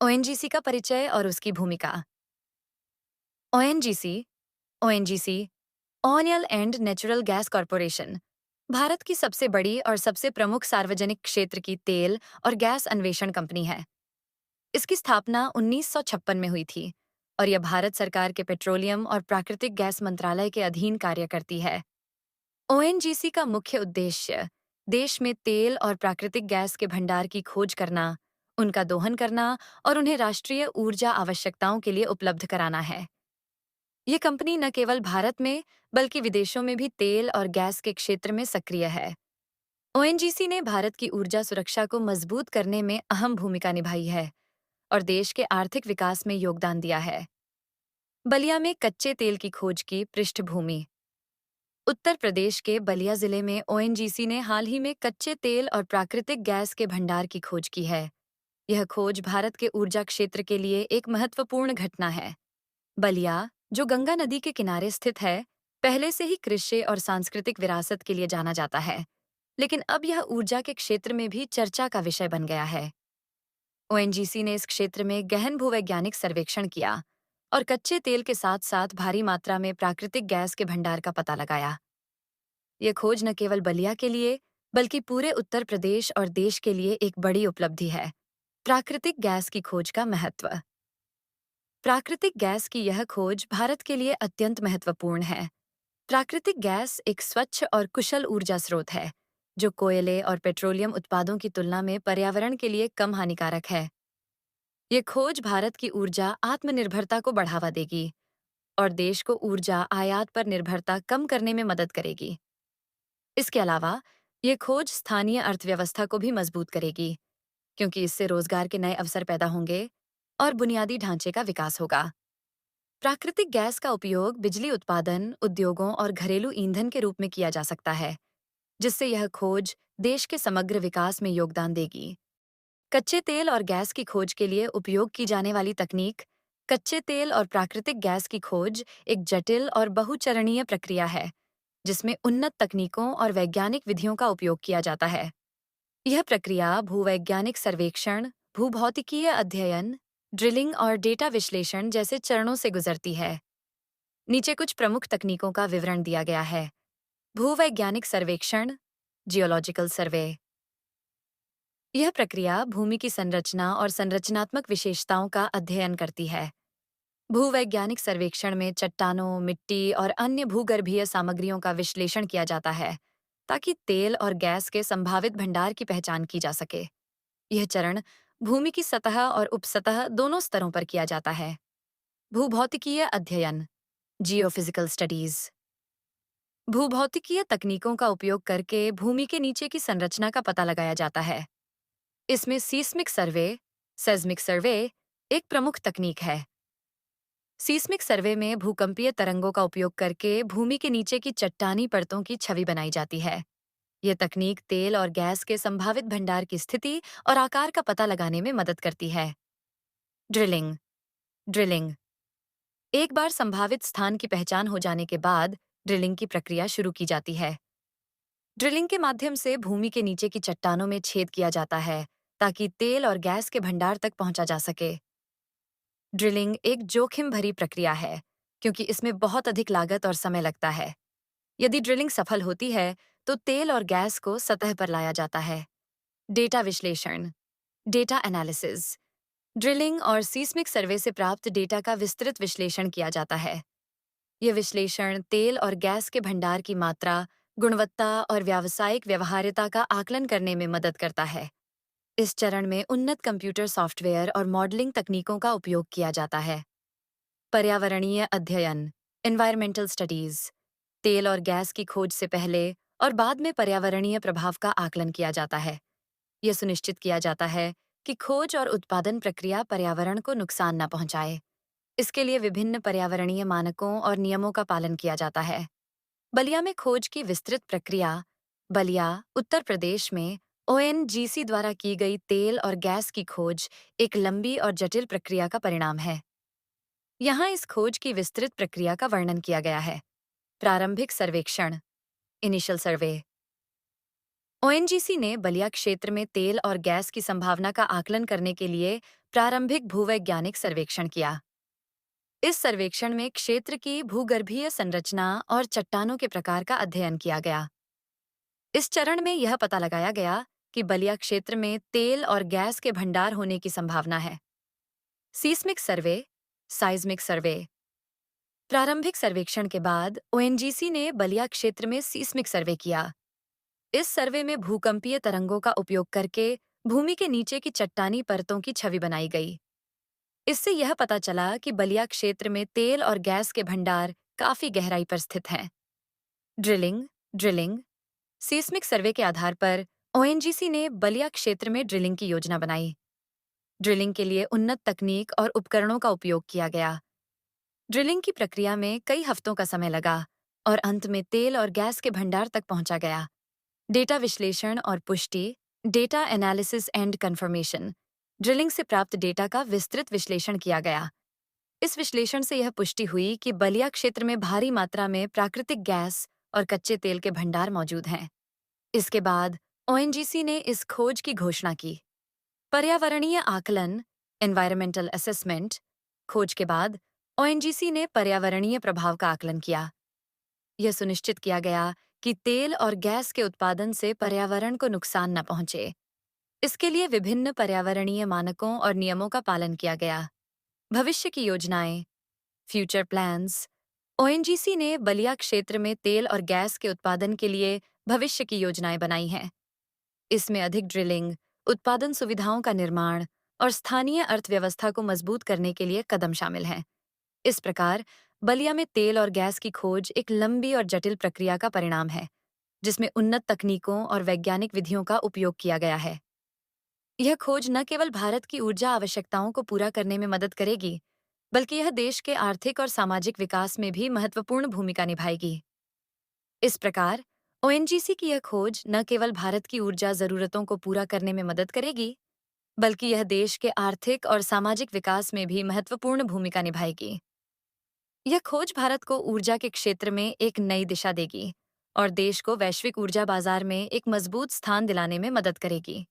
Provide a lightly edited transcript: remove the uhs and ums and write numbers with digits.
ONGC का परिचय और उसकी भूमिका। ONGC ONGC oil and natural gas corporation Bharat की सबसे बड़ी और सबसे प्रमुख सार्वजनिक क्षेत्र की तेल और गैस अन्वेषण कंपनी है। इसकी स्थापना 1956 में हुई थी और यह भारत सरकार के पेट्रोलियम और प्राकृतिक गैस मंत्रालय के अधीन कार्य करती है। ओएनजीसी का मुख्य उद्देश्य देश में तेल और प्राकृतिक गैस के भंडार की खोज करना, उनका दोहन करना और उन्हें राष्ट्रीय ऊर्जा आवश्यकताओं के लिए उपलब्ध कराना है। ये कंपनी न केवल भारत में बल्कि विदेशों में भी तेल और गैस के क्षेत्र में सक्रिय है। ओएनजीसी ने भारत की ऊर्जा सुरक्षा को मजबूत करने में अहम भूमिका निभाई है और देश के आर्थिक विकास में योगदान दिया है। बलिया में कच्चे तेल की खोज की पृष्ठभूमि। उत्तर प्रदेश के बलिया जिले में ओएनजीसी ने हाल ही में कच्चे तेल और प्राकृतिक गैस के भंडार की खोज की है। यह खोज भारत के ऊर्जा क्षेत्र के लिए एक महत्वपूर्ण घटना है। बलिया, जो गंगा नदी के किनारे स्थित है, पहले से ही कृषि और सांस्कृतिक विरासत के लिए जाना जाता है, लेकिन अब यह ऊर्जा के क्षेत्र में भी चर्चा का विषय बन गया है। ओएनजीसी ने इस क्षेत्र में गहन भूवैज्ञानिक सर्वेक्षण किया और कच्चे तेल के साथ-साथ भारी मात्रा में प्राकृतिक गैस के भंडार का पता लगाया। यह खोज न केवल बलिया के लिए, बल्कि पूरे उत्तर प्रदेश और देश के लिए एक बड़ी उपलब्धि है। प्राकृतिक गैस की खोज का महत्व। प्राकृतिक गैस की यह खोज भारत के लिए अत्यंत महत्वपूर्ण है। प्राकृतिक गैस एक स्वच्छ और कुशल ऊर्जा स्रोत है, जो कोयले और पेट्रोलियम उत्पादों की तुलना में पर्यावरण के लिए कम हानिकारक है। ये खोज भारत की ऊर्जा आत्मनिर्भरता को बढ़ावा देगी और देश को ऊर्जा आयात पर निर्भरता कम करने में मदद करेगी। इसके अलावा, ये खोज स्थानीय अर्थव्यवस्था को भी मजबूत करेगी, क्योंकि इससे रोजगार के नए अवसर पैदा होंगे और बुनियादी ढांचे का विकास होगा। प्राकृतिक गैस का उपयोग बिजली उत्पादन, उद्योगों और घरेलू ईंधन के रूप में किया जा सकता है, जिससे यह खोज देश के समग्र विकास में योगदान देगी। कच्चे तेल और गैस की खोज के लिए उपयोग की जाने वाली तकनीक। कच्चे तेल और प्राकृतिक गैस की खोज एक जटिल और बहुचरणीय प्रक्रिया है, जिसमें उन्नत तकनीकों और वैज्ञानिक विधियों का उपयोग किया जाता है। यह प्रक्रिया भूवैज्ञानिक सर्वेक्षण, भूभौतिकीय अध्ययन, ड्रिलिंग और डेटा विश्लेषण जैसे चरणों से गुजरती है। नीचे कुछ प्रमुख तकनीकों का विवरण दिया गया है। भूवैज्ञानिक सर्वेक्षण, जियोलॉजिकल सर्वे। यह प्रक्रिया भूमि की संरचना और संरचनात्मक विशेषताओं का अध्ययन करती है। भूवैज्ञानिक सर्वेक्षण में चट्टानों, मिट्टी और अन्य भूगर्भीय सामग्रियों का विश्लेषण किया जाता है, ताकि तेल और गैस के संभावित भंडार की पहचान की जा सके। यह चरण भूमि की सतह और उपसतह दोनों स्तरों पर किया जाता है। भूभौतिकीय अध्ययन, जियोफिजिकल स्टडीज। भूभौतिकीय तकनीकों का उपयोग करके भूमि के नीचे की संरचना का पता लगाया जाता है। इसमें सीस्मिक सर्वे, सेस्मिक सर्वे एक प्रमुख तकनीक है। सीस्मिक सर्वे में भूकंपीय तरंगों का उपयोग करके भूमि के नीचे की चट्टानी परतों की छवि बनाई जाती है। यह तकनीक तेल और गैस के संभावित भंडार की स्थिति और आकार का पता लगाने में मदद करती है। ड्रिलिंग ड्रिलिंग एक बार संभावित स्थान की पहचान हो जाने के बाद ड्रिलिंग की प्रक्रिया शुरू की जाती है। ड्रिलिंग के माध्यम से भूमि के नीचे की चट्टानों में छेद किया जाता है, ताकि तेल और गैस के भंडार तक पहुंचा जा सके। ड्रिलिंग एक जोखिम भरी प्रक्रिया है, क्योंकि इसमें बहुत अधिक लागत और समय लगता है। यदि ड्रिलिंग सफल होती है, तो तेल और गैस को सतह पर लाया जाता है। डेटा विश्लेषण, डेटा एनालिसिस। ड्रिलिंग और सीस्मिक सर्वे से प्राप्त डेटा का विस्तृत विश्लेषण किया जाता है। यह विश्लेषण तेल और गैस के भंडार की मात्रा, गुणवत्ता और व्यावसायिक व्यवहार्यता का आकलन करने में मदद करता है। इस चरण में उन्नत कंप्यूटर सॉफ्टवेयर और मॉडलिंग तकनीकों का उपयोग किया जाता है। पर्यावरणीय अध्ययन, एनवायरमेंटल स्टडीज। तेल और गैस की खोज से पहले और बाद में पर्यावरणीय प्रभाव का आकलन किया जाता है। यह सुनिश्चित किया जाता है कि खोज और उत्पादन प्रक्रिया पर्यावरण को नुकसान न पहुंचाए। इसके लिए विभिन्न पर्यावरणीय मानकों और नियमों का पालन किया जाता है। बलिया में खोज की विस्तृत प्रक्रिया। बलिया, उत्तर प्रदेश में ओएनजीसी द्वारा की गई तेल और गैस की खोज एक लंबी और जटिल प्रक्रिया का परिणाम है। यहाँ इस खोज की विस्तृत प्रक्रिया का वर्णन किया गया है। प्रारंभिक सर्वेक्षण, इनिशियल सर्वे। ओएनजीसी ने बलिया क्षेत्र में तेल और गैस की संभावना का आकलन करने के लिए प्रारंभिक भूवैज्ञानिक सर्वेक्षण किया। इस सर्वेक्षण में क्षेत्र की भूगर्भीय संरचना और चट्टानों के प्रकार का अध्ययन किया गया। इस चरण में यह पता लगाया गया कि बलिया क्षेत्र में तेल और गैस के भंडार होने की संभावना है। सीस्मिक सर्वे, साइज्मिक सर्वे। प्रारंभिक सर्वेक्षण के बाद ओएनजीसी ने बलिया क्षेत्र में सीस्मिक सर्वे किया। इस सर्वे में भूकंपीय तरंगों का उपयोग करके भूमि के नीचे की चट्टानी परतों की छवि बनाई गई। इससे यह पता चला कि बलिया क्षेत्र में तेल और गैस के भंडार काफी गहराई पर स्थित हैं। ड्रिलिंग ड्रिलिंग सीस्मिक सर्वे के आधार पर ओएनजीसी ने बलिया क्षेत्र में ड्रिलिंग की योजना बनाई। ड्रिलिंग के लिए उन्नत तकनीक और उपकरणों का उपयोग किया गया। ड्रिलिंग की प्रक्रिया में कई हफ्तों का समय लगा और अंत में तेल और गैस के भंडार तक पहुंचा गया। डेटा विश्लेषण और पुष्टि, data analysis and confirmation. Drilling से प्राप्त डेटा का विस्तृत विश्लेषण किया गया। इस विश्लेषण से यह पुष्टि हुई कि बलिया क्षेत्र में भारी मात्रा में प्राकृतिक गैस और कच्चे तेल के भंडार मौजूद हैं। इसके बाद ओएनजीसी ने इस खोज की घोषणा की। पर्यावरणीय आकलन, एनवायरमेंटल असेसमेंट। खोज के बाद ओएनजीसी ने पर्यावरणीय प्रभाव का आकलन किया। यह सुनिश्चित किया गया कि तेल और गैस के उत्पादन से पर्यावरण को नुकसान न पहुंचे। इसके लिए विभिन्न पर्यावरणीय मानकों और नियमों का पालन किया गया। भविष्य की योजनाएं, फ्यूचर प्लान्स। ओएनजीसी ने बलिया क्षेत्र में तेल और गैस के उत्पादन के लिए भविष्य की योजनाएं बनाई हैं। इसमें अधिक ड्रिलिंग, उत्पादन सुविधाओं का निर्माण और स्थानीय अर्थव्यवस्था को मजबूत करने के लिए कदम शामिल हैं। इस प्रकार बलिया में तेल और गैस की खोज एक लंबी और जटिल प्रक्रिया का परिणाम है, जिसमें उन्नत तकनीकों और वैज्ञानिक विधियों का उपयोग किया गया है। यह खोज न केवल भारत की ऊर्जा आवश्यकताओं को पूरा करने में मदद करेगी, बल्कि यह देश के आर्थिक और सामाजिक विकास में भी महत्वपूर्ण भूमिका निभाएगी। इस प्रकार ओएनजीसी की यह खोज न केवल भारत की ऊर्जा जरूरतों को पूरा करने में मदद करेगी, बल्कि यह देश के आर्थिक और सामाजिक विकास में भी महत्वपूर्ण भूमिका निभाएगी। यह खोज भारत को ऊर्जा के क्षेत्र में एक नई दिशा देगी और देश को वैश्विक ऊर्जा बाजार में एक मजबूत स्थान दिलाने में मदद करेगी।